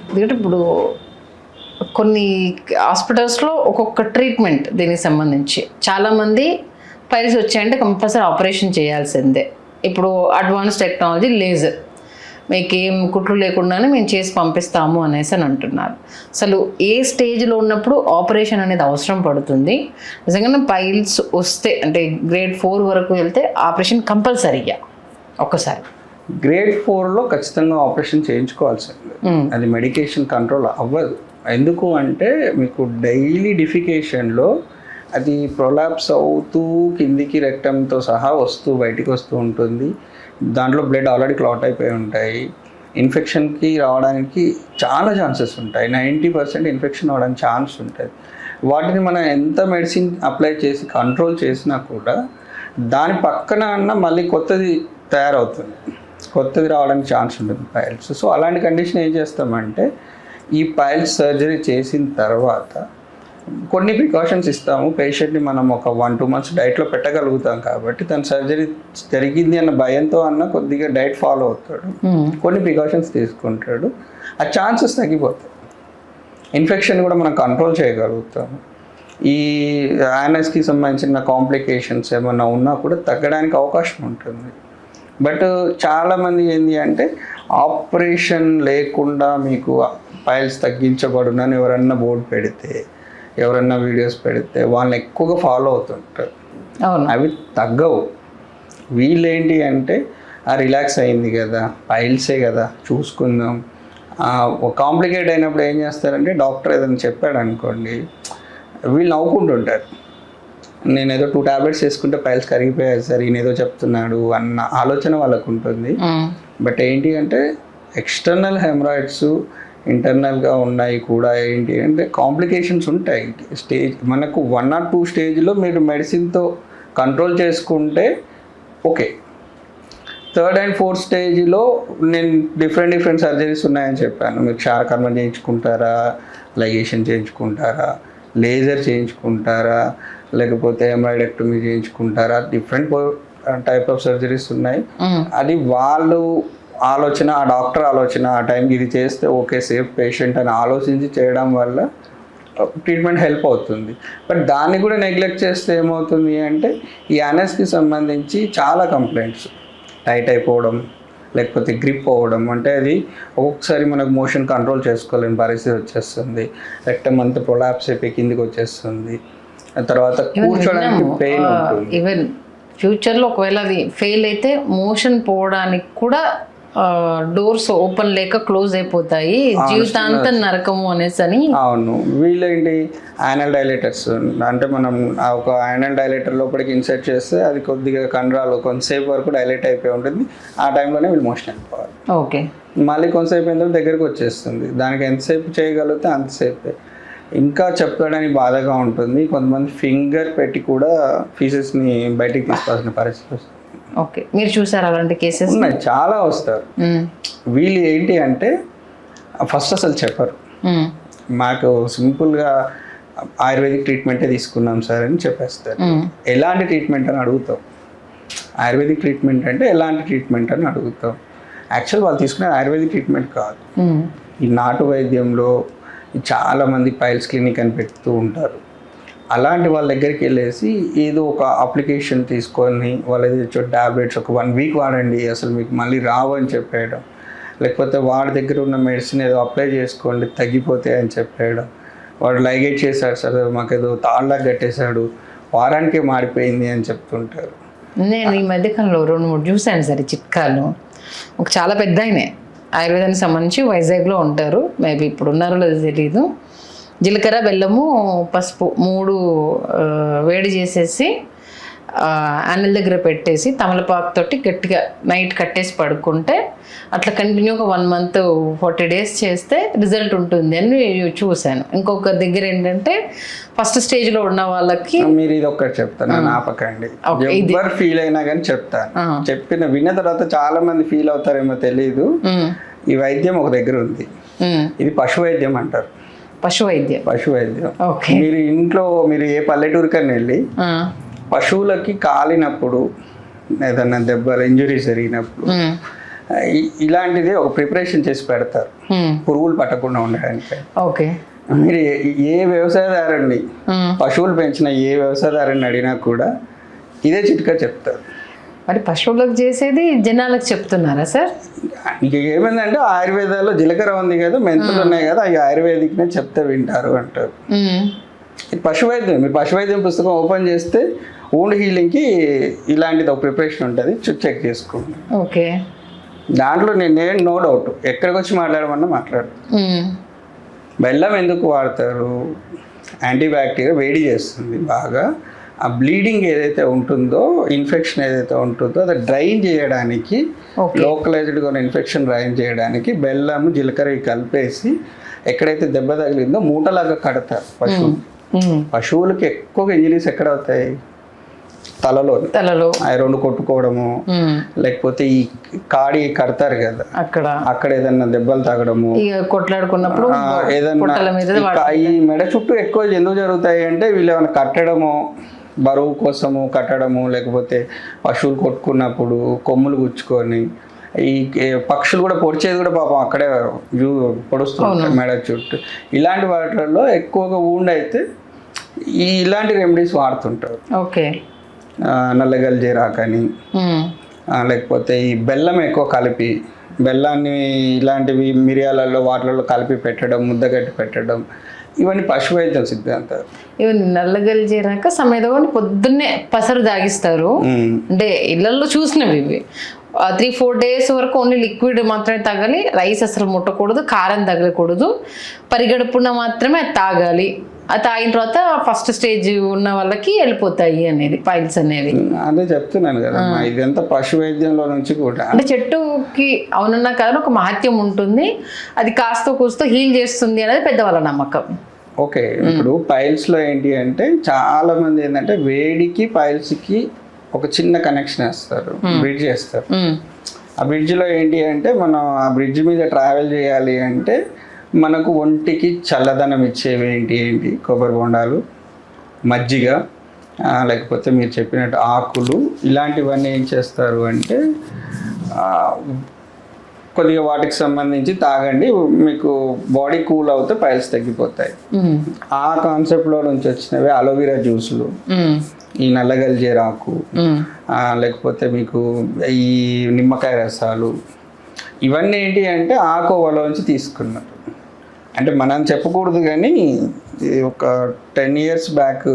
ఎందుకంటే ఇప్పుడు కొన్ని హాస్పిటల్స్లో ఒక్కొక్క ట్రీట్మెంట్ దీనికి సంబంధించి చాలామంది పైల్స్ వచ్చాయంటే కంపల్సరీ ఆపరేషన్ చేయాల్సిందే. ఇప్పుడు అడ్వాన్స్ టెక్నాలజీ లేజర్, మీకు ఏం కుట్లు లేకుండానే మేము చేసి పంపిస్తాము అనేసి అని అంటున్నారు. అసలు ఏ స్టేజ్లో ఉన్నప్పుడు ఆపరేషన్ అనేది అవసరం పడుతుంది? నిజంగానే పైల్స్ వస్తే అంటే గ్రేడ్ 4 వరకు వెళ్తే ఆపరేషన్ కంపల్సరీగా ఒక్కసారి? గ్రేడ్ 4లో ఖచ్చితంగా ఆపరేషన్ చేయించుకోవాల్సింది. అది మెడికేషన్ కంట్రోల్ అవ్వదు. ఎందుకు అంటే మీకు డైలీ డిఫికేషన్లో అది ప్రొలాప్స్ అవుతూ కిందికి రెక్టంతో సహా వస్తూ బయటికి వస్తూ ఉంటుంది. దాంట్లో బ్లడ్ ఆల్రెడీ క్లాట్ అయిపోయి ఉంటాయి. ఇన్ఫెక్షన్కి రావడానికి చాలా ఛాన్సెస్ ఉంటాయి. 90% ఇన్ఫెక్షన్ అవ్వడానికి ఛాన్స్ ఉంటుంది. వాటిని మనం ఎంత మెడిసిన్ అప్లై చేసి కంట్రోల్ చేసినా కూడా దాని పక్కన అన్న మళ్ళీ కొత్తది తయారవుతుంది, కొత్తది రావడానికి ఛాన్స్ ఉంటుంది పైల్స్. సో అలాంటి కండిషన్ ఏం చేస్తామంటే ఈ పైల్స్ సర్జరీ చేసిన తర్వాత కొన్ని ప్రికాషన్స్ ఇస్తాము. పేషెంట్ని మనం ఒక 1-2 months డైట్లో పెట్టగలుగుతాం కాబట్టి తన సర్జరీ జరిగింది అన్న భయంతో అన్న కొద్దిగా డైట్ ఫాలో అవుతాడు, కొన్ని ప్రికాషన్స్ తీసుకుంటాడు, ఆ ఛాన్సెస్ తగ్గిపోతాయి. ఇన్ఫెక్షన్ కూడా మనం కంట్రోల్ చేయగలుగుతాము. ఈ యానస్కి సంబంధించిన కాంప్లికేషన్స్ ఏమన్నా ఉన్నా కూడా తగ్గడానికి అవకాశం ఉంటుంది. బట్ చాలామంది ఏంటి అంటే ఆపరేషన్ లేకుండా మీకు పైల్స్ తగ్గించబడునని ఎవరన్నా బోర్డు పెడితే, ఎవరన్నా వీడియోస్ పెడితే వాళ్ళని ఎక్కువగా ఫాలో అవుతుంటారు. అవి తగ్గవు. వీళ్ళేంటి అంటే రిలాక్స్ అయింది కదా, పైల్సే కదా చూసుకుందాం. కాంప్లికేట్ అయినప్పుడు ఏం చేస్తారంటే డాక్టర్ ఏదైనా చెప్పాడు అనుకోండి, వీళ్ళు నవ్వుకుంటుంటారు. నేను ఏదో 2 tablets వేసుకుంటే పైల్స్ కరిగిపోయాయి సార్, ఈయన ఏదో చెప్తున్నాడు అన్న ఆలోచన వాళ్ళకు ఉంటుంది. బట్ ఏంటి అంటే ఎక్స్టర్నల్ హెమరాయిడ్స్ ఇంటర్నల్గా ఉన్నాయి కూడా. ఏంటి అంటే కాంప్లికేషన్స్ ఉంటాయి. స్టేజ్ మనకు 1 or 2 స్టేజ్లో మీరు మెడిసిన్తో కంట్రోల్ చేసుకుంటే ఓకే. 3rd and 4th స్టేజ్లో నేను డిఫరెంట్ సర్జరీస్ ఉన్నాయని చెప్పాను. మీరు క్షారకర్మ చేయించుకుంటారా, లైగేషన్ చేయించుకుంటారా, లేజర్ చేయించుకుంటారా, లేకపోతే haemorrhoidectomy చేయించుకుంటారా, different type of surgeries ఉన్నాయి. అది వాళ్ళు ఆలోచన, ఆ డాక్టర్ ఆలోచన, ఆ టైంకి ఇది చేస్తే ఓకే సేఫ్ పేషెంట్ అని ఆలోచించి చేయడం వల్ల ట్రీట్మెంట్ హెల్ప్ అవుతుంది. బట్ దాన్ని కూడా నెగ్లెక్ట్ చేస్తే ఏమవుతుంది అంటే ఈ యానస్కి సంబంధించి చాలా కంప్లైంట్స్, టైట్ అయిపోవడం, లేకపోతే గ్రిప్ అవ్వడం, అంటే అది ఒక్కొక్కసారి మనకు మోషన్ కంట్రోల్ చేసుకోలేని పరిస్థితి వచ్చేస్తుంది. రెక్టమ్ అంతా ప్రొలాప్స్ అయిపోయి కిందికి వచ్చేస్తుంది. తర్వాత కూర్చోడానికి పెయిన్ ఉంటుంది. ఈవెన్ ఫ్యూచర్లో ఒకవేళ అది ఫెయిల్ అయితే మోషన్ పోవడానికి కూడా డోర్స్ ఓపెన్ లేక క్లోజ్ అయిపోతాయి, జీవితాంతం నరకము అనేసి అని. అవును. వీళ్ళేంటి యానల్ డైలేటర్స్ అంటే మనం ఒక యానల్ డైలేటర్ లోపలికి ఇన్సర్ట్ చేస్తే అది కొద్దిగా కండరాలు కొంతసేపు వరకు డైలేట్ అయిపోయి ఉంటుంది. ఆ టైంలోనే వీళ్ళు మోషన్ అయిపోవాలి. ఓకే. మళ్ళీ కొంతసేపు అయిన దగ్గరకు వచ్చేస్తుంది. దానికి ఎంతసేపు చేయగలిగితే అంతసేపే. ఇంకా చెప్పడానికి బాధగా ఉంటుంది. కొంతమంది ఫింగర్ పెట్టి కూడా ఫీసెస్ని బయటికి తీసుకోవాల్సిన పరిస్థితి వస్తుంది. ఓకే. మీరు చూసారు అలాంటి కేసెస్? ఉన్నాయి, చాలా వస్తారు. వీళ్ళు ఏంటి అంటే ఫస్ట్ అసలు చెప్పరు, మాకు సింపుల్గా ఆయుర్వేదిక్ ట్రీట్మెంటే తీసుకున్నాం సార్ అని చెప్పేస్తారు. ఎలాంటి ట్రీట్మెంట్ అని అడుగుతాం. ఆయుర్వేదిక్ ట్రీట్మెంట్ అంటే ఎలాంటి ట్రీట్మెంట్ అని అడుగుతాం. యాక్చువల్ వాళ్ళు తీసుకునే ఆయుర్వేదిక్ ట్రీట్మెంట్ కాదు. ఈ నాటు వైద్యంలో చాలామంది పైల్స్ క్లినిక్ అని పెడుతూ ఉంటారు. అలాంటి వాళ్ళ దగ్గరికి వెళ్ళేసి ఏదో ఒక అప్లికేషన్ తీసుకొని వాళ్ళది ట్యాబ్లెట్స్ ఒక 1 week వాడండి అసలు మీకు మళ్ళీ రావు అని చెప్పేయడం, లేకపోతే వాడి దగ్గర ఉన్న మెడిసిన్ ఏదో అప్లై చేసుకోండి తగ్గిపోతాయి అని చెప్పేయడం. వాడు లైగేట్ చేశాడు సార్, మాకు ఏదో తాళ్ళగా కట్టేశాడు, వారానికే మారిపోయింది అని చెప్తుంటారు. నేను ఈ మధ్యకాలంలో 2-3 చూశాను సరే చిట్కాలు. ఒక చాలా పెద్ద ఆయనే ఆయుర్వేదానికి సంబంధించి వైజాగ్లో ఉంటారు, మేబీ ఇప్పుడు ఉన్నారో లేదో తెలీదు. జీలకర్ర, బెల్లము, పసుపు 3 వేడి చేసేసి యానల్ దగ్గర పెట్టేసి తమలపాకు తోటి గట్టిగా నైట్ కట్టేసి పడుకుంటే అట్లా కంటిన్యూగా 1 month 40 days చేస్తే రిజల్ట్ ఉంటుంది అని చూశాను. ఇంకొక దగ్గర ఏంటంటే ఫస్ట్ స్టేజ్లో ఉన్న వాళ్ళకి మీరు ఇది ఒక్కటి చెప్తాను, ఆపకండి. ఎవరు ఫీల్ అయినా కానీ చెప్తాను. విన్న తర్వాత చాలా మంది ఫీల్ అవుతారేమో తెలియదు. ఈ వైద్యం ఒక దగ్గర ఉంది, ఇది పశు వైద్యం అంటారు. పశు వైద్యం. మీరు ఇంట్లో మీరు ఏ పల్లెటూరుకని వెళ్ళి పశువులకి కాలినప్పుడు ఏదన్నా దెబ్బలు ఇంజురీస్ జరిగినప్పుడు ఇలాంటిది ఒక ప్రిపరేషన్ చేసి పెడతారు పురుగులు పట్టకుండా ఉండడానికి. ఓకే. మీరు ఏ వ్యవసాయదారుని పశువులు పెంచిన ఏ వ్యవసాయదారుని అడిగినా కూడా ఇదే చిట్కా చెప్తారు. మరి పశువులకు చేసేది జనాలకు చెప్తున్నారా సార్? ఇంక ఏమైందంటే ఆయుర్వేదాల్లో జీలకర్ర ఉంది కదా, మెంతులు ఉన్నాయి కదా, అవి ఆయుర్వేదిక్నే చెప్తే వింటారు అంటారు. ఇది పశువైద్యం. మీరు పశువైద్యం పుస్తకం ఓపెన్ చేస్తే వూండ్ హీలింగ్కి ఇలాంటిది ఒక ప్రిపరేషన్ ఉంటుంది, చెక్ చేసుకోండి. ఓకే. దాంట్లో నేను నో డౌట్ ఎక్కడికి వచ్చి మాట్లాడమన్నా మాట్లాడు. బెల్లం ఎందుకు వాడతారు? యాంటీబ్యాక్టీరియా, వేడి చేస్తుంది బాగా. ఆ బ్లీడింగ్ ఏదైతే ఉంటుందో, ఇన్ఫెక్షన్ ఏదైతే ఉంటుందో అది డ్రైన్ చేయడానికి, లోకలైజ్డ్గా ఉన్న ఇన్ఫెక్షన్ డ్రైన్ చేయడానికి బెల్లం జీలకర్ర కలిపేసి ఎక్కడైతే దెబ్బ తగిలిందో మూటలాగా కడతారు పశువులు. పశువులకి ఎక్కువగా ఇంజరీస్ ఎక్కడ అవుతాయి? తలలో అవి రెండు కొట్టుకోవడము, లేకపోతే ఈ కాడి కడతారు కదా అక్కడ ఏదన్నా దెబ్బలు తగడము, కొట్లాడుకున్నప్పుడు ఏదన్నా ఈ మెడ చుట్టూ ఎక్కువ ఎందుకు జరుగుతాయి అంటే వీళ్ళు ఏమైనా కట్టడము, బరువు కోసము కట్టడము, లేకపోతే పశువులు కొట్టుకున్నప్పుడు కొమ్ములు గుచ్చుకొని, ఈ పక్షులు కూడా పొడిచేది కూడా పాపం అక్కడే పొడుస్తుంటాయి మెడ చుట్టూ. ఇలాంటి వాటిల్లో ఎక్కువగా వూండ్ అయితే ఇలాంటి రెమెడీస్ వాడుతుంటారు. ఓకే. నల్లగల్జేరాకని, లేకపోతే ఈ బెల్లం ఎక్కువ కలిపి, బెల్లాన్ని ఇలాంటివి మిరియాలలో వాటిలలో కలిపి పెట్టడం, ముద్దగట్టి పెట్టడం, ఇవన్నీ పశువైద్యం సిద్ధాంతాలు. ఇవన్నీ నల్లగలిజేరాక సమేతగా పొద్దున్నే పసరు తాగిస్తారు. అంటే ఇళ్లలో చూసినవి ఇవి 3-4 days వరకు ఓన్లీ లిక్విడ్ మాత్రమే తాగాలి, రైస్ అసలు ముట్టకూడదు, కారం తగలకూడదు, పరిగడుపున మాత్రమే అది తాగాలి. అది తాగిన తర్వాత ఫస్ట్ స్టేజ్ ఉన్న వాళ్ళకి వెళ్ళిపోతాయి అనేది పైల్స్ అనేవి. అదే చెప్తున్నాను కదా, ఇదంతా పశువైద్యంలో నుంచి కూడా. అంటే చెట్టుకి అవునన్నా కాదు ఒక మహత్యం ఉంటుంది, అది కాస్త కూస్తో హీల్ చేస్తుంది అనేది పెద్దవాళ్ళ నమ్మకం. ఓకే. ఇప్పుడు పైల్స్లో ఏంటి అంటే చాలా మంది ఏంటంటే వేడికి పైల్స్కి ఒక చిన్న కనెక్షన్ వేస్తారు, బ్రిడ్జ్ చేస్తారు. ఆ బ్రిడ్జ్లో ఏంటి అంటే మనం ఆ బ్రిడ్జ్ మీద ట్రావెల్ చేయాలి అంటే మనకు ఒంటికి చల్లదనం ఇచ్చేవి ఏంటి కొబ్బరి బొండాలు, మజ్జిగ, లేకపోతే మీరు చెప్పినట్టు ఆకులు, ఇలాంటివన్నీ ఏం చేస్తారు అంటే కొద్దిగా వాటికి సంబంధించి తాగండి, మీకు బాడీ కూల్ అవుతే పైల్స్ తగ్గిపోతాయి. ఆ కాన్సెప్ట్లో నుంచి వచ్చినవి అలోవెరా జ్యూసులు, ఈ నల్లగల్జేరాకు, లేకపోతే మీకు ఈ నిమ్మకాయ రసాలు, ఇవన్నీ ఏంటి అంటే ఆకోవలోంచి తీసుకున్నారు. అంటే మనం చెప్పకూడదు కానీ ఒక 10 years బ్యాక్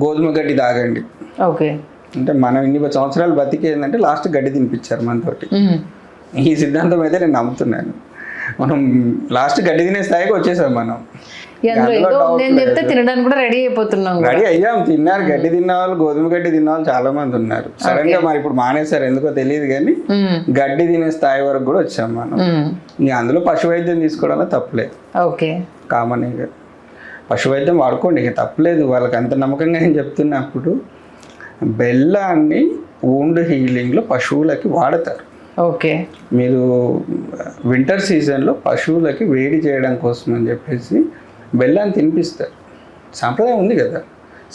గోధుమ గడ్డి తాగండి. ఓకే. అంటే మనం ఇన్ని సంవత్సరాలు బతికేందంటే లాస్ట్ గడ్డి తినిపించారు మనతోటి. ఈ సిద్ధాంతం అయితే నేను నమ్ముతున్నాను. మనం లాస్ట్ గడ్డి తినే స్థాయికి వచ్చేసాం మనం. తినడానికి కూడా రెడీ అయిపోతున్నాం, రెడీ అయ్యాం. తిన్నారు, గడ్డి తిన్న వాళ్ళు, గోధుమ గడ్డి తిన్న వాళ్ళు చాలా మంది ఉన్నారు. సడన్ గా మరి ఇప్పుడు మానేశారు ఎందుకో తెలియదు కానీ గడ్డి తినే స్థాయి వరకు కూడా వచ్చాం మనం. అందులో పశువైద్యం తీసుకోవడంలో తప్పలేదు. ఓకే. కామన్ గా పశువైద్యం వాడుకోండి, ఇక తప్పలేదు. వాళ్ళకి అంత నమ్మకంగా నేను చెప్తున్నప్పుడు బెల్లాన్ని వూండ్ హీలింగ్లో పశువులకి వాడతారు. ఓకే. మీరు వింటర్ సీజన్లో పశువులకి వేడి చేయడం కోసం అని చెప్పేసి బెల్లాన్ని తినిపిస్తారు. సాంప్రదాయం ఉంది కదా,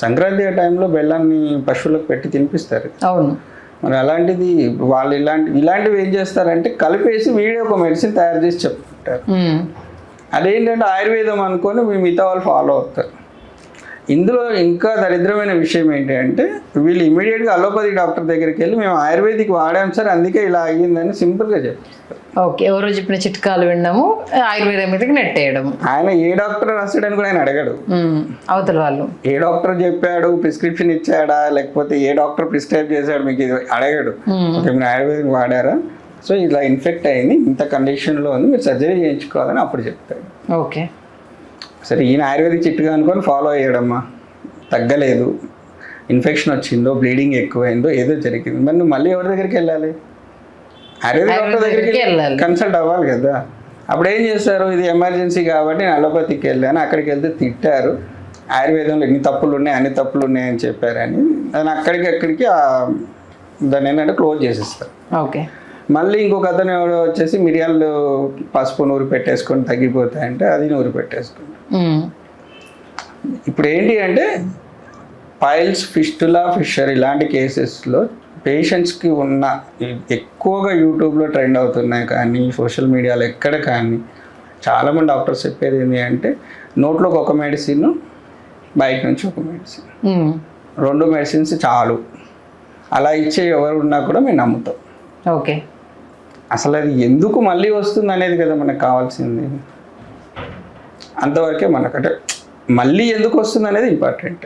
సంక్రాంతి టైంలో బెల్లాన్ని పశువులకు పెట్టి తినిపిస్తారు. అవును. మరి అలాంటిది వాళ్ళు ఇలాంటివి ఏం చేస్తారంటే కలిపేసి వీడియో ఒక మెడిసిన్ తయారు చేసి చెప్తుంటారు. అదేంటంటే ఆయుర్వేదం అనుకొని మిగతా వాళ్ళు ఫాలో అవుతారు. ఇందులో ఇంకా దరిద్రమైన విషయం ఏంటి అంటే వీళ్ళు ఇమీడియట్గా అలోపతి డాక్టర్ దగ్గరికి వెళ్ళి మేము ఆయుర్వేదిక్ వాడాం సార్ అందుకే ఇలా అయ్యిందని సింపుల్గా చెప్తారు. ఓకే. ఎవరో చెప్పిన చిట్కాలు విన్నాము, ఆయుర్వేదం మీదకి నెట్టేయడం. ఆయన ఏ డాక్టర్ రాసాడని కూడా ఆయన అడగడు. అవతల వాళ్ళు ఏ డాక్టర్ చెప్పాడు, ప్రిస్క్రిప్షన్ ఇచ్చాడా, లేకపోతే ఏ డాక్టర్ ప్రిస్క్రైబ్ చేశాడు మీకు ఇది అడగడు. ఓకే మీరు ఆయుర్వేదిక్ వాడారా, సో ఇలా ఇన్ఫెక్ట్ అయింది, ఇంత కండిషన్లో ఉంది, మీరు సర్జరీ చేయించుకోవాలని అప్పుడు చెప్తాడు. ఓకే. సరే ఈయన ఆయుర్వేదిక్ చిట్కా అనుకొని ఫాలో అయ్యాడమ్మా, తగ్గలేదు, ఇన్ఫెక్షన్ వచ్చిందో, బ్లీడింగ్ ఎక్కువైందో, ఏదో జరిగింది, మరి నువ్వు మళ్ళీ ఎవరి దగ్గరికి వెళ్ళాలి? ఆయుర్వేదిక్ డాక్టర్ దగ్గరికి కన్సల్ట్ అవ్వాలి కదా. అప్పుడు ఏం చేస్తారు, ఇది ఎమర్జెన్సీ కాబట్టి నేను అలోపతికి వెళ్ళాను, అక్కడికి వెళ్తే తిట్టారు, ఆయుర్వేదంలో ఎన్ని తప్పులు ఉన్నాయి అన్ని తప్పులు ఉన్నాయని చెప్పారని దాన్ని అక్కడికి దాన్ని ఏంటంటే క్లోజ్ చేసేస్తారు. ఓకే. మళ్ళీ ఇంకొక అతను ఎవడో వచ్చేసి మిరియాలు పసుపు నూరు పెట్టేసుకొని తగ్గిపోతాయంటే అది నూరు పెట్టేసుకుంటాం. ఇప్పుడు ఏంటి అంటే పైల్స్, ఫిస్టులా, ఫిషర్ ఇలాంటి కేసెస్లో పేషెంట్స్కి ఉన్న ఎక్కువగా యూట్యూబ్లో ట్రెండ్ అవుతున్నాయి కానీ సోషల్ మీడియాలో ఎక్కడ కానీ చాలామంది డాక్టర్స్ చెప్పేది ఏంటి అంటే నోట్లోకి ఒక మెడిసిన్, బయట నుంచి ఒక మెడిసిన్, 2 మెడిసిన్స్ చాలు, అలా ఇచ్చే ఎవరు ఉన్నా కూడా మేము నమ్ముతాం. ఓకే. అసలు అది ఎందుకు మళ్ళీ వస్తుంది అనేది కదా మనకు కావాల్సింది. అంతవరకే మనకంటే మళ్ళీ ఎందుకు వస్తుంది అనేది ఇంపార్టెంట్.